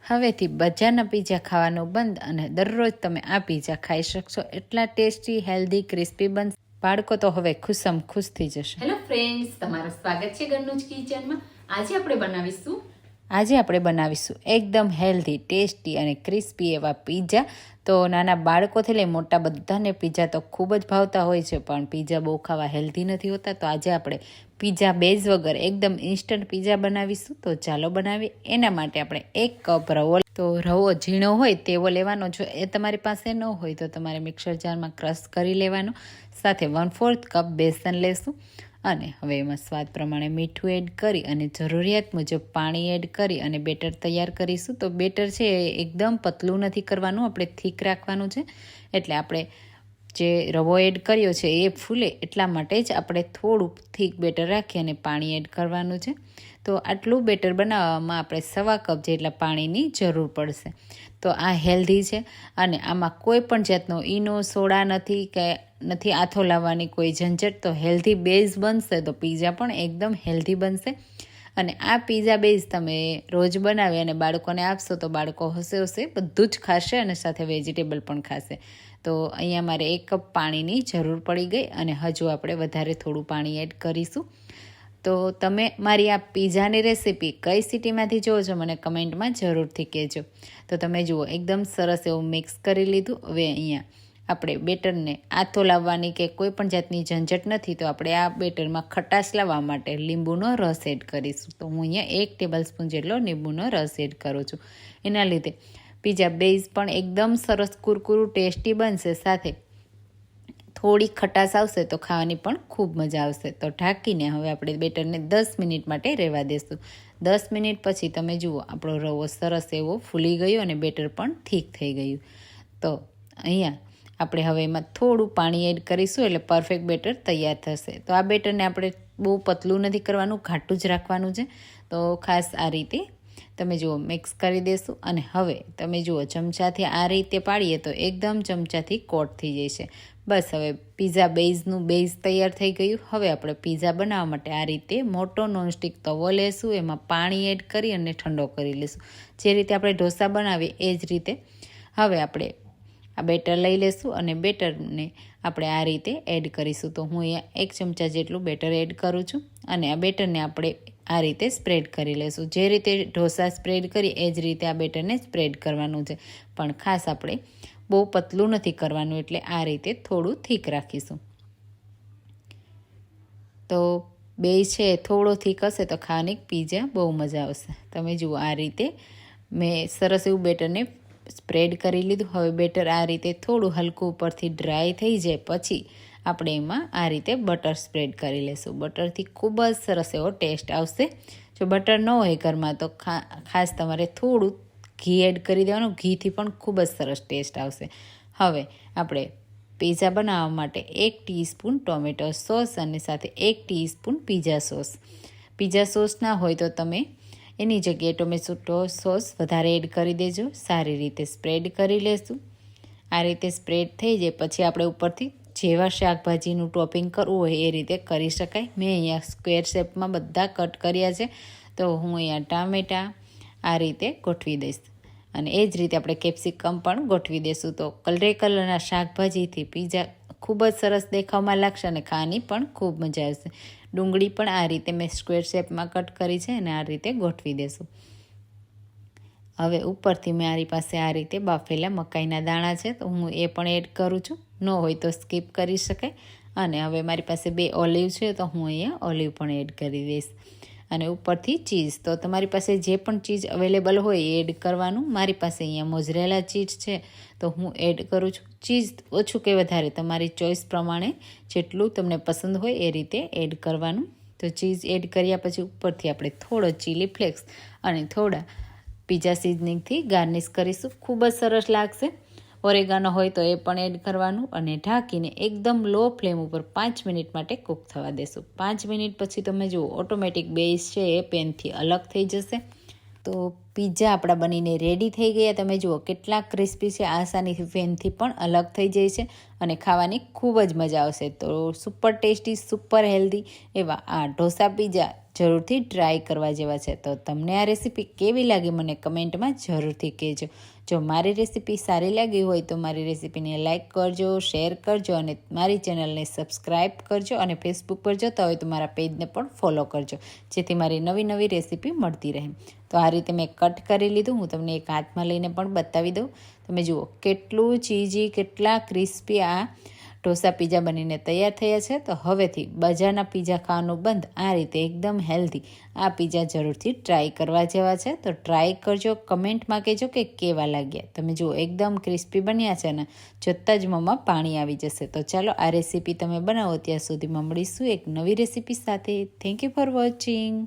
હવેથી બજારના પીઝા ખાવાનું બંધ અને દરરોજ તમે આ પીઝા ખાઈ શકશો. એટલા ટેસ્ટી, હેલ્ધી, ક્રિસ્પી બનશે. બાળકો તો હવે ખુશમ ખુશ થઈ જશે. હેલો ફ્રેન્ડ્સ, તમારું સ્વાગત છે ઘરનું જ કિચનમાં. આજે આપણે બનાવીશું એકદમ હેલ્ધી, ટેસ્ટી અને ક્રિસ્પી એવા પીઝા. તો નાના બાળકોથી લઈ મોટા બધાને પીઝા તો ખૂબ જ ભાવતા હોય છે, પણ પીઝા બહુ ખાવા હેલ્ધી નથી હોતા. તો આજે આપણે પીઝા બેઝ વગર એકદમ ઇન્સ્ટન્ટ પીઝા બનાવીશું. તો ચાલો બનાવીએ. એના માટે આપણે 1 કપ રવો, તો રવો ઝીણો હોય તેવો લેવાનો. જો એ તમારી પાસે ન હોય તો તમારે મિક્સર જારમાં ક્રશ કરી લેવાનો. સાથે 1/4 કપ બેસન લેશું અને હવે એમાં સ્વાદ પ્રમાણે મીઠું એડ કરી અને જરૂરિયાત મુજબ પાણી એડ કરી અને બેટર તૈયાર કરીશું. તો બેટર છે એ એકદમ પતલું નથી કરવાનું, આપણે થીક રાખવાનું છે. એટલે આપણે જે રવો એડ કર્યો છે એ ફૂલે એટલા માટે જ આપણે થોડું થીક બેટર રાખી અને પાણી એડ કરવાનું છે. તો આટલું બેટર બનાવવામાં આપણે 1/4 કપ જેટલા પાણીની જરૂર પડશે. તો આ હેલ્ધી છે અને આમાં કોઈ પણ જાતનો ઈનો, સોડા નથી આથો લાવવાની કોઈ ઝંઝટ. તો હેલ્ધી બેઝ બનશે તો પીઝા પણ એકદમ હેલ્ધી બનશે. અને આ પીઝા બેઝ તમે રોજ બનાવી અને બાળકોને આપશો તો બાળકો હશે બધું જ ખાશે અને સાથે વેજીટેબલ પણ ખાશે. તો અહીંયા મારે 1 કપ પાણીની જરૂર પડી ગઈ અને હજુ આપણે વધારે થોડું પાણી એડ કરીશું. તો તમે મારી આ પીઝાની રેસીપી કઈ સિટીમાંથી જુઓ છો મને કમેન્ટમાં જરૂરથી કહેજો. તો તમે જુઓ એકદમ સરસ એવું મિક્સ કરી લીધું. હવે અહીંયા આપણે બેટરને આથો લાવવાની કે કોઈ પણ જાતની ઝંઝટ નથી. તો આપણે આ બેટરમાં ખટાશ લાવવા માટે લીંબુનો રસ એડ કરીશું. તો હું અહીંયા 1 ટેબલસ્પૂન જેટલો લીંબુનો રસ એડ કરું છું. એના લીધે પીઝા બેઝ પણ એકદમ સરસ કુરકુરું ટેસ્ટી બનશે. સાથે થોડી ખટાશ આવશે તો ખાવાની પણ ખૂબ મજા આવશે. તો ઢાંકીને હવે આપણે બેટરને 10 મિનિટ માટે રહેવા દઈશું. 10 મિનિટ પછી તમે જુઓ આપણો રવો સરસ એવો ફૂલી ગયો અને બેટર પણ થીક થઈ ગયું. તો અહીંયા આપણે હવે એમાં થોડું પાણી એડ કરીશું એટલે પરફેક્ટ બેટર તૈયાર થશે. તો આ બેટરને આપણે બહુ પતલું નથી કરવાનું, ઘાટું જ રાખવાનું છે. તો ખાસ આ રીતે તમે જુઓ મિક્સ કરી દેશું. અને હવે તમે જુઓ ચમચાથી આ રીતે પાડીએ તો એકદમ ચમચાથી કોટ થઈ જશે. બસ હવે પીઝા બેઝનું બેઝ તૈયાર થઈ ગયું. હવે આપણે પીઝા બનાવવા માટે આ રીતે મોટો નોનસ્ટિક તવો લેશું, એમાં પાણી એડ કરી અને ઠંડો કરી લઈશું. જે રીતે આપણે ઢોસા બનાવીએ એ જ રીતે હવે આપણે આ બેટર લઈ લેશું અને બેટરને આપણે આ રીતે એડ કરીશું. તો હું અહીંયા 1 ચમચા જેટલું બેટર એડ કરું છું અને આ બેટરને આપણે આ રીતે સ્પ્રેડ કરી લઈશું. જે રીતે ઢોસા સ્પ્રેડ કરી એ જ રીતે આ બેટરને સ્પ્રેડ કરવાનું છે, પણ ખાસ આપણે બહુ પતલું નથી કરવાનું, એટલે આ રીતે થોડું થીક રાખીશું. તો બેઝ છે થોડો થીક હશે તો ખાવાની પીઝા બહુ મજા આવશે. તમે જુઓ આ રીતે મેં સરસ એવું બેટરને સ્પ્રેડ કરી લીધું. હવે બેટર આ રીતે થોડું હલકું ઉપરથી ડ્રાય થઈ જાય પછી આપણે એમાં આ રીતે બટર સ્પ્રેડ કરી લેશું. બટરથી ખૂબ જ સરસ એવો ટેસ્ટ આવશે. જો બટર ન હોય ઘરમાં તો ખાસ તમારે થોડું ઘી એડ કરી દેવાનું. ઘીથી પણ ખૂબ જ સરસ ટેસ્ટ આવશે. હવે આપણે પીઝા બનાવવા માટે 1 ટીસ્પૂન ટોમેટો સોસ અને સાથે 1 teaspoon pizza sauce. Pizza sauce ના હોય તો તમે એની જગ્યાએ ટોમેટો સોસ વધારે એડ કરી દેજો. સારી રીતે સ્પ્રેડ કરી લેશું. આ રીતે સ્પ્રેડ થઈ જાય પછી આપણે ઉપરથી જેવા શાકભાજીનું ટોપિંગ કરવું હોય એ રીતે કરી શકાય. મેં અહીંયા સ્ક્વેર શેપમાં બધા કટ કર્યા છે. તો હું અહીંયા ટામેટાં આ રીતે ગોઠવી દઈશ અને એ જ રીતે આપણે કેપ્સિકમ પણ ગોઠવી દઈશું. તો કલરના શાકભાજીથી પીઝા ખૂબ જ સરસ દેખાવમાં લાગશે અને ખાવાની પણ ખૂબ મજા આવશે. ડુંગળી પણ આ રીતે મેં સ્ક્વેર શેપમાં કટ કરી છે અને આ રીતે ગોઠવી દેશું. હવે ઉપરથી મારી પાસે આ રીતે બાફેલા મકાઈના દાણા છે તો હું એ પણ એડ કરું છું. ન હોય તો સ્કીપ કરી શકાય. અને હવે મારી પાસે 2 ઓલિવ છે તો હું અહીંયા ઓલિવ પણ એડ કરી દઈશ. અને ઉપરથી ચીઝ, તો તમારી પાસે જે પણ ચીઝ અવેલેબલ હોય એ એડ કરવાનું. મારી પાસે અહીંયા મોઝરેલા ચીઝ છે તો હું એડ કરું છું. ચીઝ ઓછું કે વધારે તમારી ચોઈસ પ્રમાણે જેટલું તમને પસંદ હોય એ રીતે એડ કરવાનું. તો ચીઝ એડ કર્યા પછી ઉપરથી આપણે થોડો ચીલી ફ્લેક્સ અને થોડા પીઝા સિઝનિંગથી ગાર્નિશ કરીશું. ખૂબ જ સરસ લાગશે. ઓરેગાનો હોય તો એ પણ એડ કરવાનું અને ઢાંકીને એકદમ લો ફ્લેમ ઉપર 5 મિનિટ માટે કૂક થવા દેશું. 5 મિનિટ પછી તમે જુઓ ઓટોમેટિક બેઝ છે એ પેનથી અલગ થઈ જશે. તો પીઝા આપણા બનીને રેડી થઈ ગયા. તમે જુઓ કેટલા ક્રિસ્પી છે, આસાનીથી પેનથી પણ અલગ થઈ જાય છે અને ખાવાની ખૂબ જ મજા આવશે. તો સુપર ટેસ્ટી, સુપર હેલ્ધી એવા આ ઢોસા પીઝા જરૂરથી ટ્રાય કરવા જેવા છે. તો તમને આ રેસીપી કેવી લાગી મને કમેન્ટમાં જરૂરથી કહેજો. જો મારી રેસીપી સારી લાગી હોય તો મારી રેસીપીને લાઇક કરજો, શેર કરજો અને મારી ચેનલને સબસ્ક્રાઈબ કરજો. અને ફેસબુક પર જોતા હોય તો મારા પેજને પણ ફોલો કરજો, જેથી મારી નવી નવી રેસીપી મળતી રહે. તો આ રીતે મેં કટ કરી લીધું. હું તમને એક હાથમાં લઈને પણ બતાવી દઉં. તમે જુઓ કેટલું ચીઝી, કેટલા ક્રિસ્પી આ ઢોસા પીઝા બનીને તૈયાર થયા છે. તો હવેથી બજારના પીઝા ખાવાનું બંધ, આ રીતે એકદમ હેલ્ધી આ પીઝા જરૂરથી ટ્રાય કરવા જેવા છે. તો ટ્રાય કરજો, કમેન્ટમાં કહેજો કે કેવા લાગ્યા. તમે જુઓ એકદમ ક્રિસ્પી બન્યા છે ને, જોતાં જ મોંમાં પાણી આવી જશે. તો ચાલો આ રેસીપી તમે બનાવો ત્યાં સુધીમાં મળીશું એક નવી રેસીપી સાથે. Thank you for watching.